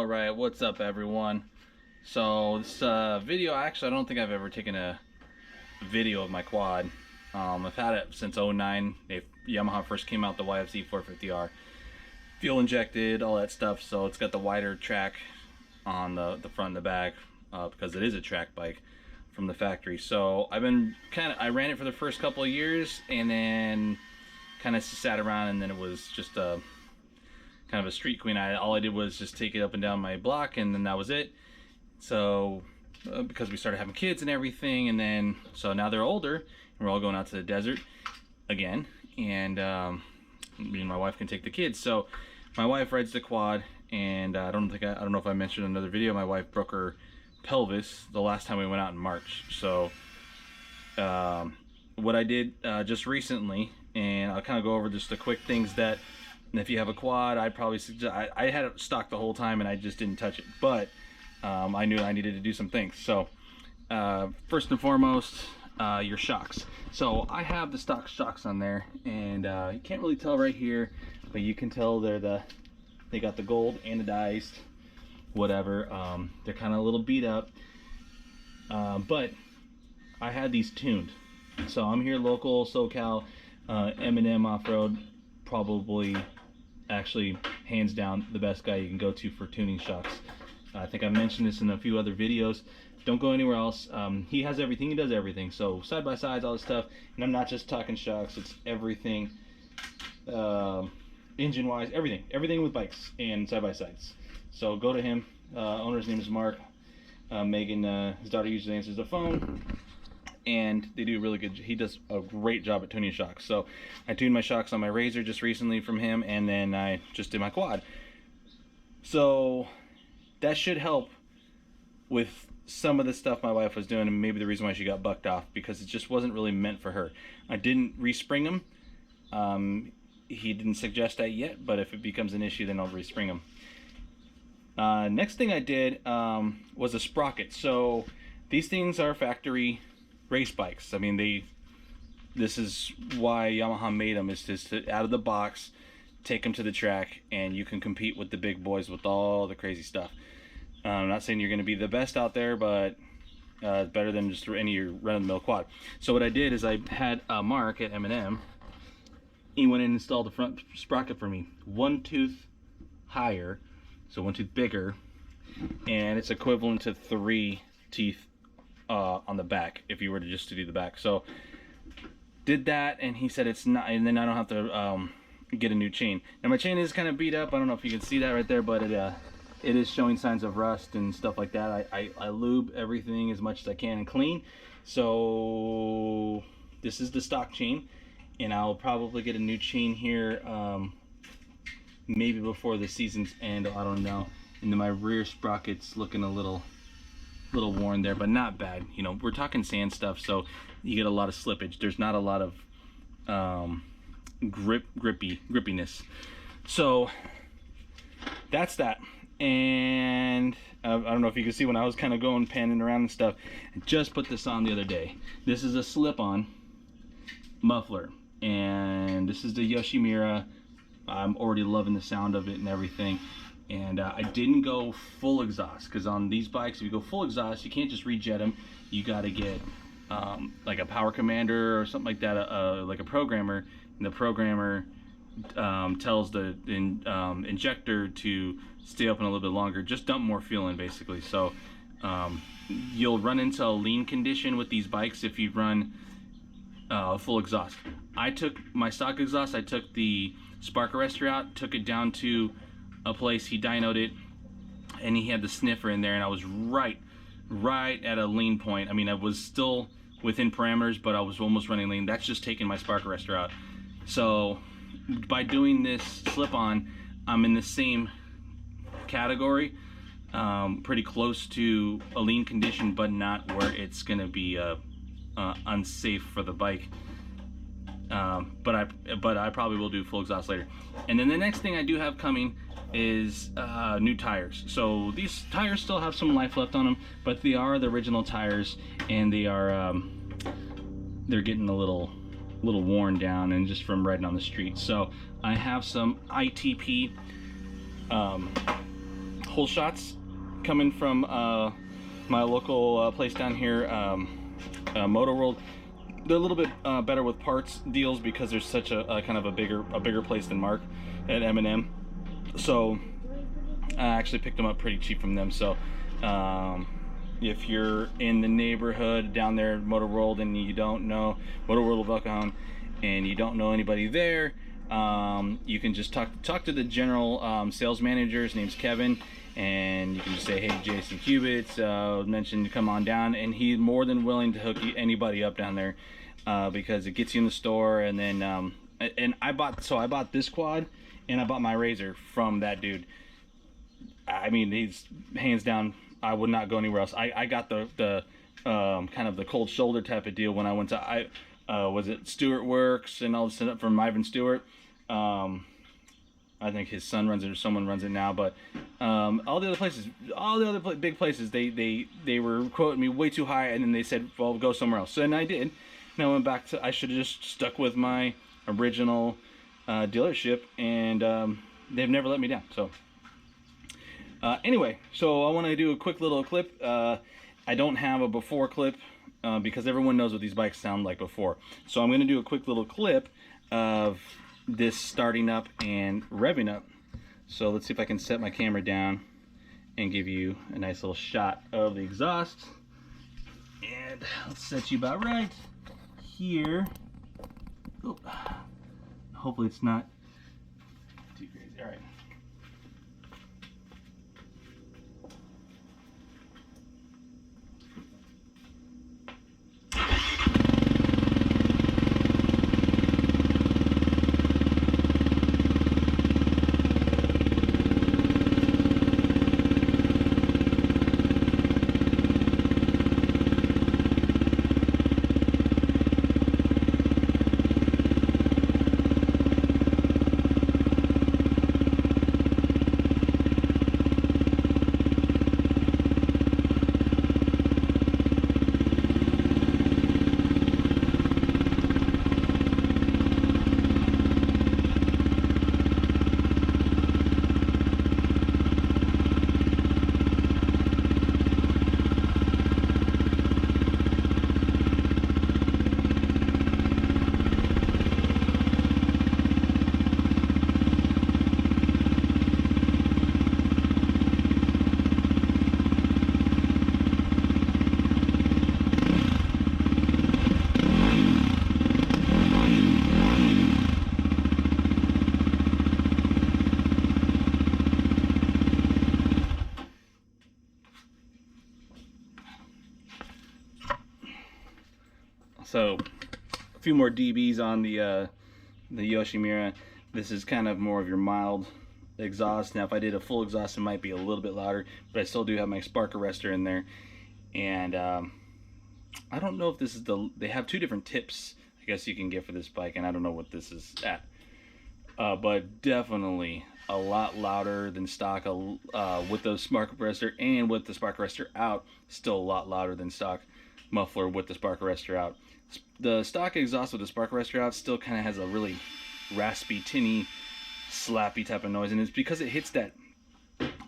Alright, what's up everyone? So this video, actually I don't think I've ever taken a video of my quad. I've had it since 09. Yamaha first came out, the YFZ450R. Fuel injected, all that stuff, so it's got the wider track on the front and the back because it is a track bike from the factory. So I ran it for the first couple of years and then kind of sat around, and then it was just a kind of a street queen. All I did was just take it up and down my block, and then that was it. So because we started having kids and everything, and then so now they're older and we're all going out to the desert again, and me and my wife can take the kids. So my wife rides the quad, and I don't know if I mentioned in another video, my wife broke her pelvis the last time we went out in March. So what I did just recently, and I'll kind of go over just the quick things that, if you have a quad, I'd probably suggest. I had it stocked the whole time and I just didn't touch it, but I knew I needed to do some things. So first and foremost, your shocks. So I have the stock shocks on there, and you can't really tell right here, but you can tell they got the gold anodized, whatever. They're kind of a little beat up, but I had these tuned. So I'm here local, SoCal, M&M off-road, probably actually hands down the best guy you can go to for tuning shocks. I think I mentioned this in a few other videos. Don't go anywhere else. He has everything, he does everything. So side by sides, all this stuff, and I'm not just talking shocks, it's everything, engine wise, everything with bikes and side by sides. So go to him. Owner's name is Mark. Megan, his daughter, usually answers the phone, and they do really good. He does a great job at tuning shocks. So I tuned my shocks on my Razor just recently from him, and then I just did my quad. So that should help with some of the stuff my wife was doing, and maybe the reason why she got bucked off, because it just wasn't really meant for her. I didn't respring them. He didn't suggest that yet, but if it becomes an issue, then I'll respring them. Next thing I did was a sprocket. So these things are factory race bikes. I mean, this is why Yamaha made them, is just to, out of the box, take them to the track, and you can compete with the big boys with all the crazy stuff. I'm not saying you're going to be the best out there, but it's better than just any of your run-of-the-mill quad. So what I did is I had Mark at M&M. He went in and installed the front sprocket for me, one tooth higher, so one tooth bigger, and it's equivalent to 3 teeth on the back if you were to just to do the back. So did that, and he said it's not, and then I don't have to get a new chain. Now my chain is kind of beat up. I don't know if you can see that right there, but it is showing signs of rust and stuff like that. I lube everything as much as I can and clean. So this is the stock chain, and I'll probably get a new chain here maybe before the season's end. I don't know. And then my rear sprocket's looking a little worn there, but not bad. You know, we're talking sand stuff, so you get a lot of slippage. There's not a lot of grippiness. So that's that. And I don't know if you can see, when I was kind of going panning around and stuff, I just put this on the other day. This is a slip-on muffler, and this is the Yoshimura. I'm already loving the sound of it and everything. And I didn't go full exhaust, because on these bikes, if you go full exhaust, you can't just rejet them. You got to get like a power commander or something like that, like a programmer, and the programmer tells the injector to stay open a little bit longer, just dump more fuel in basically. So you'll run into a lean condition with these bikes if you run full exhaust. I took my stock exhaust, I took the spark arrestor out, took it down to a place, he dynoed it, and he had the sniffer in there, and I was right at a lean point. I mean, I was still within parameters, but I was almost running lean. That's just taking my spark arrestor out. So by doing this slip-on, I'm in the same category, pretty close to a lean condition, but not where it's going to be unsafe for the bike. But I probably will do full exhaust later. And then the next thing I do have coming is new tires. So these tires still have some life left on them, but they are the original tires, and they are they're getting a little worn down, and just from riding on the street. So I have some ITP hole shots coming from my local place down here, Moto World. They're a little bit better with parts deals because there's such a kind of a bigger place than Mark at M&M. So I actually picked them up pretty cheap from them. So if you're in the neighborhood down there at Moto World and you don't know Moto World of El Cajon and you don't know anybody there, you can just talk to the general sales manager. His name's Kevin, and you can just say, hey, Jason Cubits mentioned to come on down, and he's more than willing to hook anybody up down there because it gets you in the store. And then and I bought this quad and I bought my razor from that dude. I mean, he's hands down, I would not go anywhere else. I got the kind of the cold shoulder type of deal when I went to was it Stewart Works and all this stuff from Ivan Stewart. I think his son runs it or someone runs it now, but all the other places, big places, they were quoting me way too high, and then they said, well, go somewhere else. So, and I did. And I went back to, I should have just stuck with my original dealership, and they've never let me down. So anyway, so I want to do a quick little clip. I don't have a before clip because everyone knows what these bikes sound like before. So I'm going to do a quick little clip of this starting up and revving up. So let's see if I can set my camera down and give you a nice little shot of the exhaust. And let's set you about right here. Oh, hopefully it's not too crazy. All right. So a few more dBs on the Yoshimura. This is kind of more of your mild exhaust. Now if I did a full exhaust it might be a little bit louder, but I still do have my spark arrestor in there. And I don't know if this is they have two different tips I guess you can get for this bike, and I don't know what this is at. But definitely a lot louder than stock with the spark arrestor, and with the spark arrestor out, still a lot louder than stock muffler with the spark arrestor out. The stock exhaust with the spark arrestor out still kind of has a really raspy, tinny, slappy type of noise, and it's because it hits that.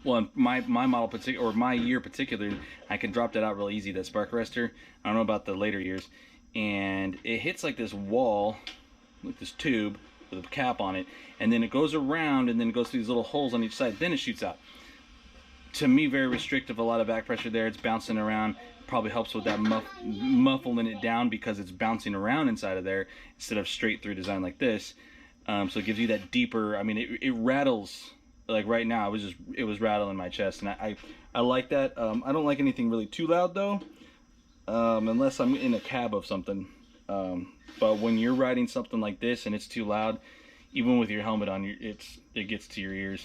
Well, my model particular, or my year particular, I can drop that out real easy. That spark arrestor. I don't know about the later years, and it hits like this wall, like this tube with a cap on it, and then it goes around, and then it goes through these little holes on each side. Then it shoots out. To me, very restrictive. A lot of back pressure there. It's bouncing around. Probably helps with that muffling it down because it's bouncing around inside of there instead of straight through design like this. So it gives you that deeper. I mean, it rattles. Like right now, it was rattling my chest, and I like that. I don't like anything really too loud though, unless I'm in a cab of something. But when you're riding something like this and it's too loud, even with your helmet on, it gets to your ears,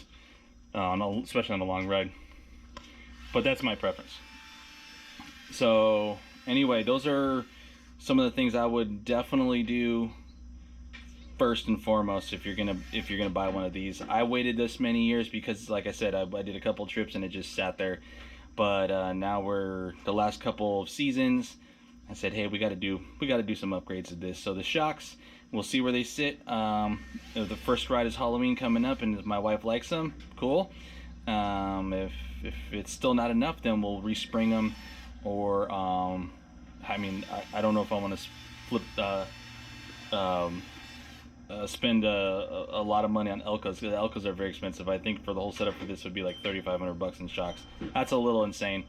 especially on a long ride. But that's my preference. So anyway, those are some of the things I would definitely do first and foremost if you're gonna buy one of these. I waited this many years because, like I said, I did a couple trips and it just sat there. But now we're the last couple of seasons. I said, hey, we got to do some upgrades to this. So the shocks, we'll see where they sit. The first ride is Halloween coming up, and my wife likes them. Cool. If it's still not enough, then we'll respring them, or I mean, I don't know if I want to flip spend a lot of money on Elkas, because the Elkas are very expensive. I think for the whole setup for this would be like $3,500 in shocks. That's a little insane.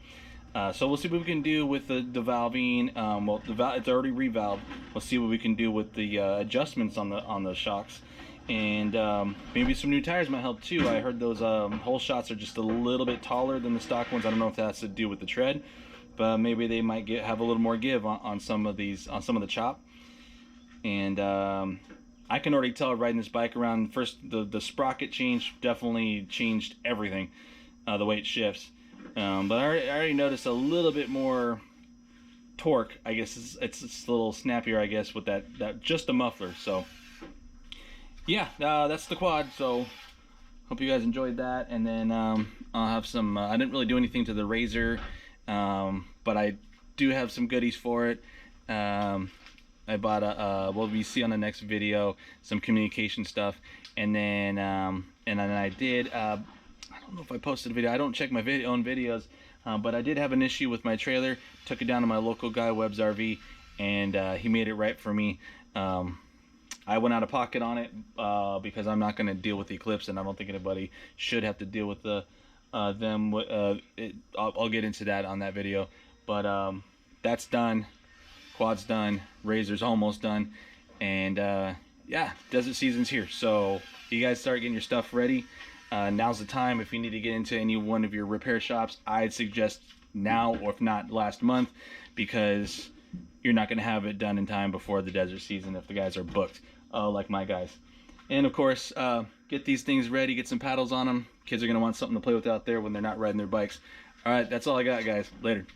So we'll see what we can do with the valving. Well, it's already revalved. We'll see what we can do with the adjustments on the shocks, and maybe some new tires might help too. I heard those hole shots are just a little bit taller than the stock ones. I don't know if that has to do with the tread, but maybe they might have a little more give on some of these, on some of the chop. And I can already tell riding this bike around. First, the sprocket change definitely changed everything, the way it shifts. But I already noticed a little bit more torque. I guess it's a little snappier, I guess, with that just a muffler. So yeah, that's the quad. So hope you guys enjoyed that. And then I'll have some. I didn't really do anything to the Razor, but I do have some goodies for it. I bought what we see on the next video, some communication stuff, and then I did. I don't know if I posted a video. I don't check my own videos, but I did have an issue with my trailer. Took it down to my local guy, Webb's RV, and he made it right for me. I went out of pocket on it because I'm not going to deal with the Eclipse, and I don't think anybody should have to deal with I'll get into that on that video, but that's done. Quad's done, Razor's almost done, and yeah, desert season's here. So you guys start getting your stuff ready. Now's the time. If you need to get into any one of your repair shops, I'd suggest now, or if not last month, because you're not going to have it done in time before the desert season if the guys are booked, like my guys. And of course, get these things ready, get some paddles on them. Kids are going to want something to play with out there when they're not riding their bikes. All right, that's all I got, guys. Later.